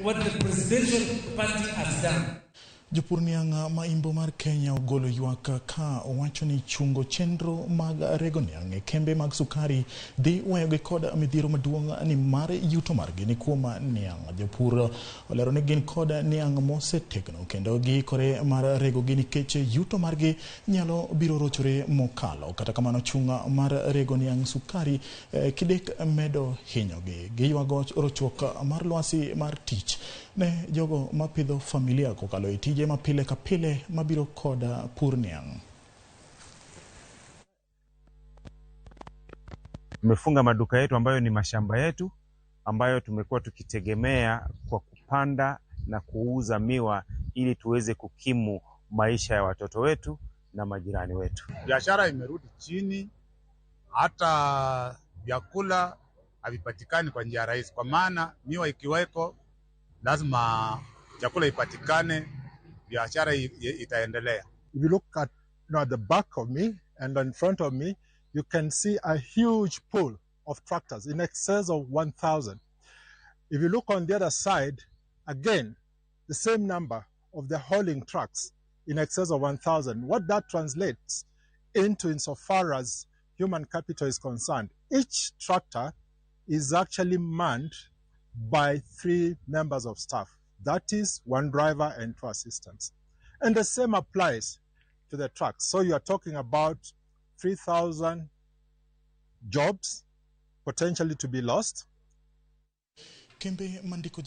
what the presidential party has done. Jopur niang maimbo mar Kenya ogolo ywak ka owacho ni chungo chenro mag rego niang e kembe mag sukari dhi weyogi kod midhiero maduong' ni mar yuto margi ni kuom niang. Jopur olero ni gin kod niang mosetegno kendo giikore mar rego gi nikech yuto margi nyalo biro rochore mokalo. Kata kamano chung mar rego niang sukari kidek medo hinyogi. Giywago rochruok mar lwasi mar tich ne jogo mapidho familia kokalo e tije mapile ka pile mabiro koda pur niang. Tumefunga maduka yetu ambayo ni mashamba yetu ambayo tumekuwa tukitegemea kwa kupanda na kuuza miwa ili tuweze kukimu maisha ya watoto wetu na majirani wetu. Biashara imerudi chini, hata vyakula havipatikani kwa njia rahisi, kwa maana miwa ikiweko lazima chakula ipatikane, biashara itaendelea. If you look at the back of me and in front of me, you can see a huge pool of tractors in excess of 1,000. If you look on the other side, again, the same number of the hauling trucks in excess of 1,000. What that translates into insofar as human capital is concerned, each tractor is actually manned by 3 members of staff. That is 1 driver and 2 assistants. And the same applies to the trucks. So you are talking about 3,000 jobs potentially to be lost. Kembe mandiko